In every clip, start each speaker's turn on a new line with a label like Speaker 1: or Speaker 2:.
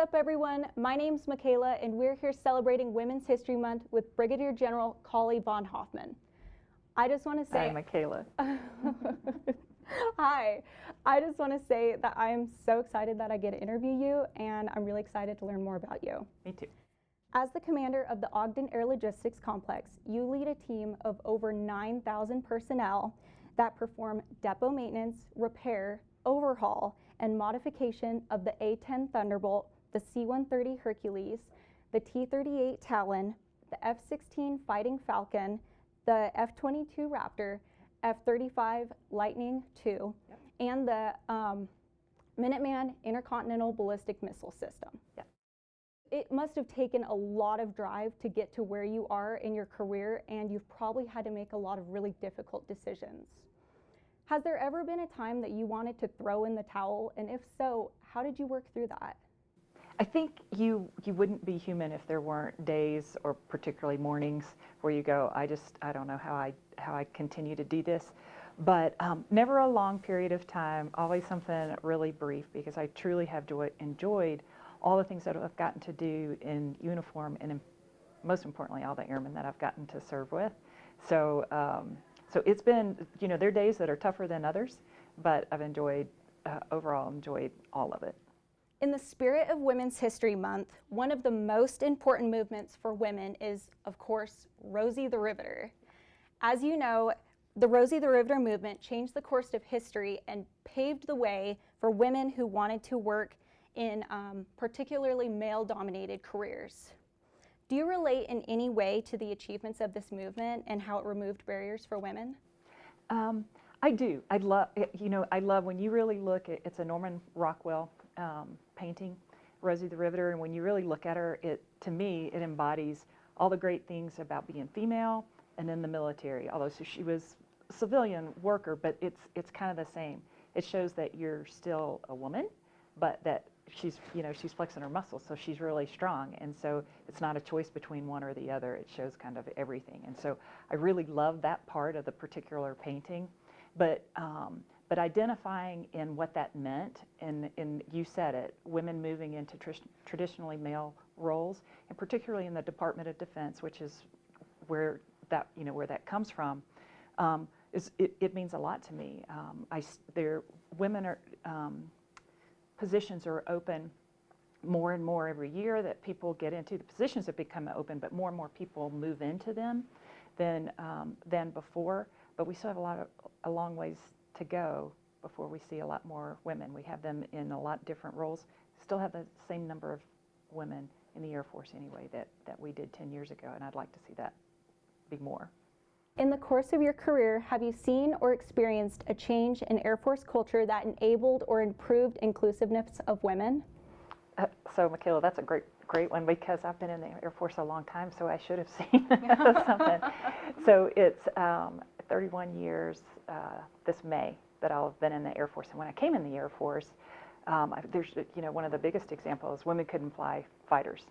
Speaker 1: up, everyone? My name's Michaela, and we're here celebrating Women's History Month with Brigadier General Collie von Hoffman. I just want to say...
Speaker 2: Hi, Michaela.
Speaker 1: Hi. I just want to say that I'm so excited that I get to interview you, and I'm really excited to learn more about you.
Speaker 2: Me too.
Speaker 1: As the commander of the Ogden Air Logistics Complex, you lead a team of over 9,000 personnel that perform depot maintenance, repair, overhaul, and modification of the A-10 Thunderbolt, the C-130 Hercules, the T-38 Talon, the F-16 Fighting Falcon, the F-22 Raptor, F-35 Lightning II, yep, and the Minuteman Intercontinental Ballistic Missile System.
Speaker 2: Yep.
Speaker 1: It must have taken a lot of drive to get to where you are in your career, and you've probably had to make a lot of really difficult decisions. Has there ever been a time that you wanted to throw in the towel, and if so, how did you work through that?
Speaker 2: I think you wouldn't be human if there weren't days, or particularly mornings, where you go, I don't know how I continue to do this. But never a long period of time, always something really brief, because I truly have enjoyed all the things that I've gotten to do in uniform, and most importantly, all the airmen that I've gotten to serve with. So so it's been, there are days that are tougher than others, but I've overall enjoyed all of it.
Speaker 1: In the spirit of Women's History Month, one of the most important movements for women is, of course, Rosie the Riveter. As you know, the Rosie the Riveter movement changed the course of history and paved the way for women who wanted to work in particularly male-dominated careers. Do you relate in any way to the achievements of this movement and how it removed barriers for women?
Speaker 2: I do. I love when you really look at, it's a Norman Rockwell painting, Rosie the Riveter, and when you really look at her, to me, it embodies all the great things about being female and in the military. Although she was a civilian worker, but it's kind of the same. It shows that you're still a woman, but that she's flexing her muscles, so she's really strong, and so it's not a choice between one or the other. It shows kind of everything, and so I really love that part of the particular painting. But identifying in what that meant, and you said it, women moving into traditionally male roles, and particularly in the Department of Defense, which is where that comes from, it means a lot to me. Positions are open more and more every year that people get into. The positions have become open, but more and more people move into them than before. But we still have a long ways to go before we see a lot more women. We have them in a lot different roles. Still have the same number of women in the Air Force anyway that we did 10 years ago, and I'd like to see that be more.
Speaker 1: In the course of your career, have you seen or experienced a change in Air Force culture that enabled or improved inclusiveness of women?
Speaker 2: So, Michaela, that's a great one, because I've been in the Air Force a long time, so I should have seen something. So it's 31 years this May that I'll have been in the Air Force. And when I came in the Air Force, there's one of the biggest examples, women couldn't fly fighters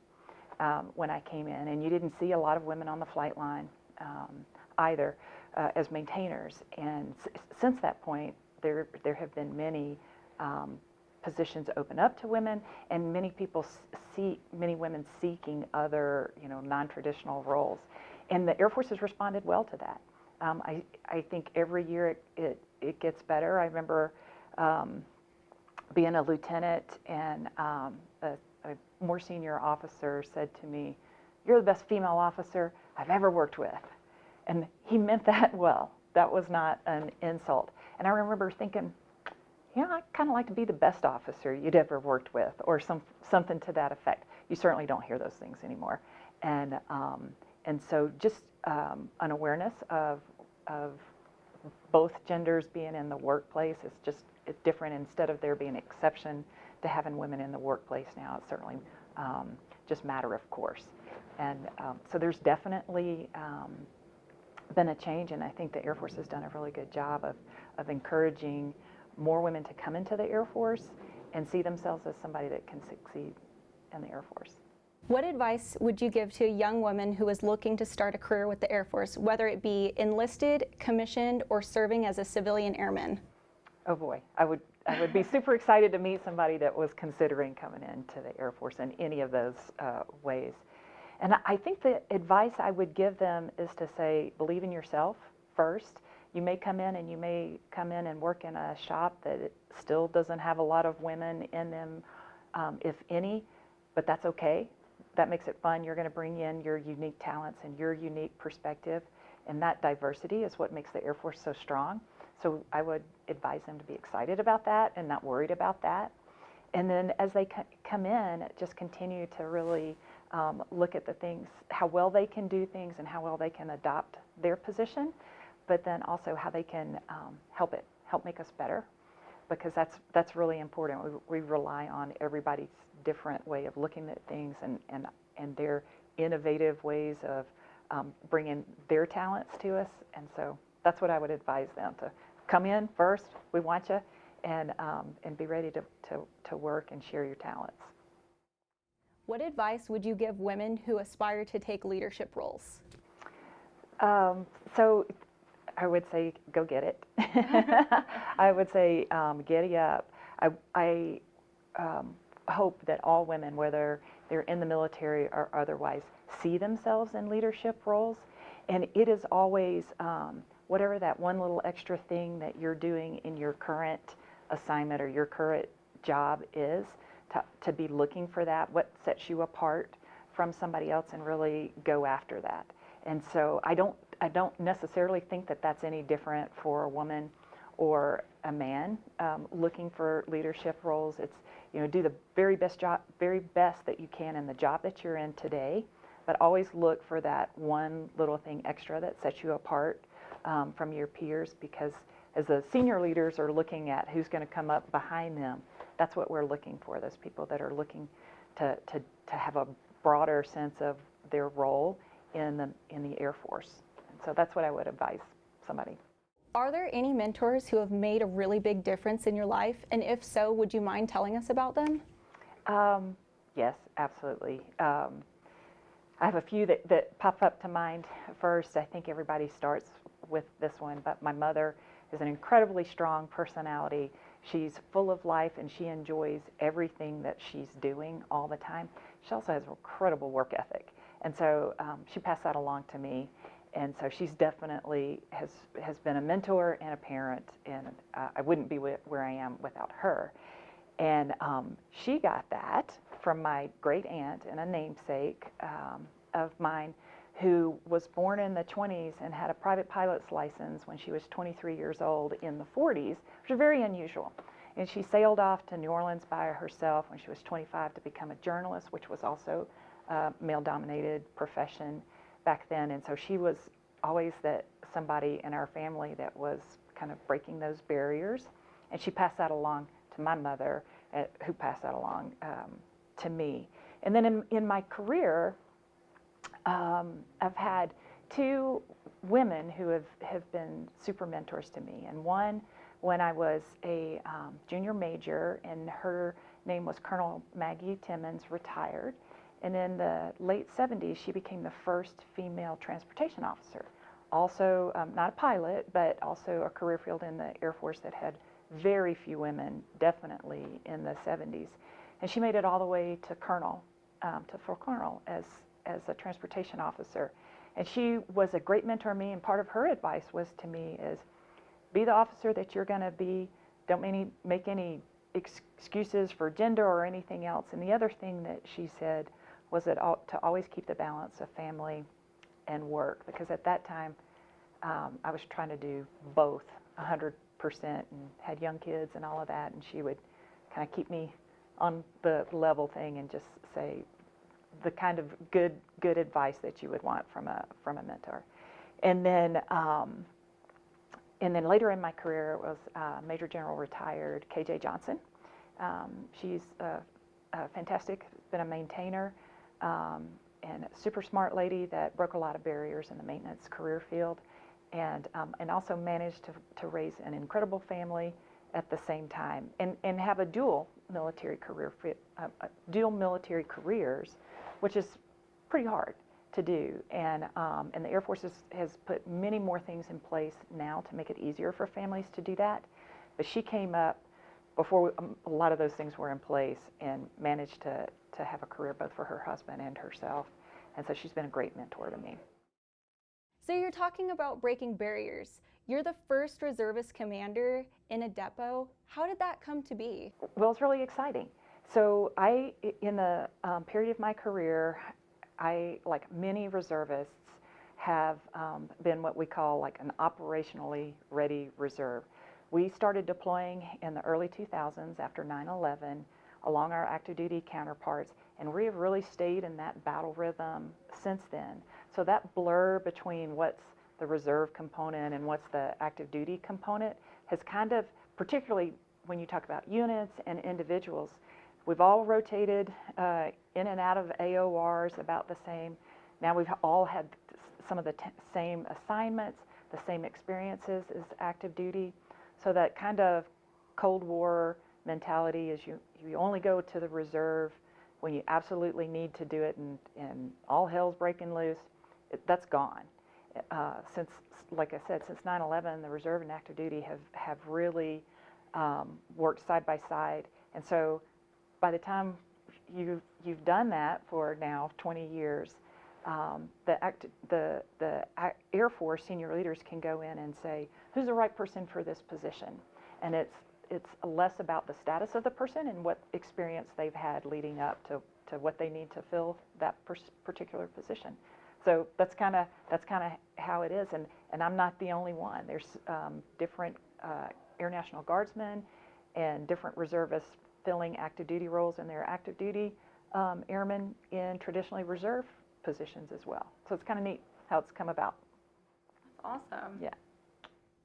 Speaker 2: when I came in, and you didn't see a lot of women on the flight line either as maintainers. And since that point, there have been many positions open up to women, and many women seeking other non-traditional roles. And the Air Force has responded well to that. I think every year it gets better. I remember being a lieutenant, and a more senior officer said to me, "You're the best female officer I've ever worked with." And he meant that well. That was not an insult. And I remember thinking, I'd kind of like to be the best officer you'd ever worked with, or something to that effect. You certainly don't hear those things anymore. And so just an awareness of both genders being in the workplace is it's different. Instead of there being an exception to having women in the workplace now, it's certainly just matter of course. And so there's definitely been a change, and I think the Air Force has done a really good job of encouraging more women to come into the Air Force and see themselves as somebody that can succeed in the Air Force.
Speaker 1: What advice would you give to a young woman who is looking to start a career with the Air Force, whether it be enlisted, commissioned, or serving as a civilian airman?
Speaker 2: Oh boy, I would I would be super excited to meet somebody that was considering coming into the Air Force in any of those ways. And I think the advice I would give them is to say, believe in yourself first. You may come in and work in a shop that it still doesn't have a lot of women in them, if any, but that's okay. That makes it fun. You're going to bring in your unique talents and your unique perspective, and that diversity is what makes the Air Force so strong. So I would advise them to be excited about that and not worried about that. And then as they come in, just continue to really look at the things, how well they can do things and how well they can adopt their position, but then also how they can help make us better, because that's really important. We rely on everybody's different way of looking at things and their innovative ways of bringing their talents to us. And so that's what I would advise them, to come in first, we want you, and be ready to work and share your talents.
Speaker 1: What advice would you give women who aspire to take leadership roles?
Speaker 2: So I would say, go get it. I would say, giddy up. I hope that all women, whether they're in the military or otherwise, see themselves in leadership roles. And it is always whatever that one little extra thing that you're doing in your current assignment or your current job is, to be looking for that, what sets you apart from somebody else, and really go after that. And so I don't necessarily think that that's any different for a woman or a man looking for leadership roles. It's, do the very best that you can in the job that you're in today, but always look for that one little thing extra that sets you apart from your peers, because as the senior leaders are looking at who's going to come up behind them, that's what we're looking for, those people that are looking to have a broader sense of their role in the Air Force. And so that's what I would advise somebody.
Speaker 1: Are there any mentors who have made a really big difference in your life? And if so, would you mind telling us about them?
Speaker 2: Yes, absolutely. I have a few that pop up to mind first. I think everybody starts with this one, but my mother is an incredibly strong personality. She's full of life and she enjoys everything that she's doing all the time. She also has incredible work ethic. And so she passed that along to me. And so she's definitely has been a mentor and a parent, and I wouldn't be where I am without her. And she got that from my great aunt and a namesake of mine, who was born in the 20s and had a private pilot's license when she was 23 years old in the 40s, which is very unusual. And she sailed off to New Orleans by herself when she was 25 to become a journalist, which was also a male-dominated profession back then. And so she was always somebody in our family that was kind of breaking those barriers. And she passed that along to my mother, who passed that along to me. And then in my career, I've had two women who have been super mentors to me. And one, when I was a junior major, and her name was Colonel Maggie Timmons, retired. And in the late 70s, she became the first female transportation officer. Also, not a pilot, but also a career field in the Air Force that had very few women, definitely in the 70s. And she made it all the way to colonel, to full colonel as a transportation officer. And she was a great mentor to me, and part of her advice was to me is, be the officer that you're going to be. Don't make any excuses for gender or anything else. And the other thing that she said was that to always keep the balance of family and work, because at that time I was trying to do both 100% and had young kids and all of that, and she would kind of keep me on the level thing and just say the kind of good advice that you would want from a mentor. And then later in my career, it was Major General retired KJ Johnson. She's fantastic, been a maintainer, and a super smart lady that broke a lot of barriers in the maintenance career field, and also managed to raise an incredible family at the same time, and have a dual military careers, which is pretty hard to do. And the Air Force has put many more things in place now to make it easier for families to do that. But she came up a lot of those things were in place, and managed to have a career both for her husband and herself. And so she's been a great mentor to me.
Speaker 1: So you're talking about breaking barriers. You're the first reservist commander in a depot. How did that come to be?
Speaker 2: Well, it's really exciting. So in the period of my career, I, like many reservists, have been what we call like an operationally ready reserve. We started deploying in the early 2000s after 9/11 along our active duty counterparts, and we have really stayed in that battle rhythm since then. So that blur between what's the reserve component and what's the active duty component has kind of, particularly when you talk about units and individuals, we've all rotated in and out of AORs about the same. Now we've all had some of the same assignments, the same experiences as active duty. So that kind of Cold War mentality is you only go to the reserve when you absolutely need to do it, and all hell's breaking loose. That's gone. Since, like I said, since 9/11, the reserve and active duty have really worked side by side. And so by the time you've done that for now 20 years, the Air Force senior leaders can go in and say, who's the right person for this position? And it's less about the status of the person and what experience they've had leading up to what they need to fill that particular position. So that's kind of how it is, and I'm not the only one. There's different Air National Guardsmen and different reservists filling active duty roles, and there are active duty airmen in traditionally reserve positions as well. So it's kind of neat how it's come about.
Speaker 1: Awesome.
Speaker 2: Yeah.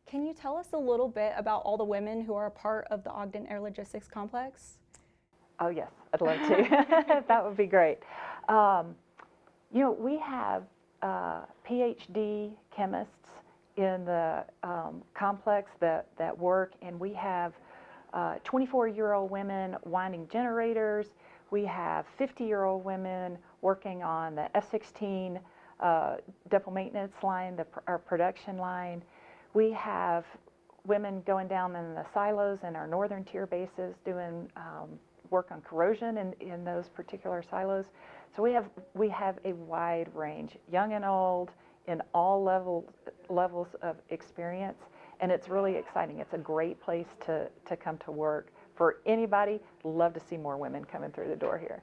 Speaker 1: Can you tell us a little bit about all the women who are a part of the Ogden Air Logistics Complex?
Speaker 2: Oh yes, I'd love to. That would be great. You know, we have PhD chemists in the complex that work, and we have 24-year-old women winding generators. We have 50-year-old women working on the F-16 depot maintenance line, our production line. We have women going down in the silos in our northern tier bases doing work on corrosion in those particular silos. So we have a wide range, young and old, in all levels of experience, and it's really exciting. It's a great place to come to work for anybody. Love to see more women coming through the door here.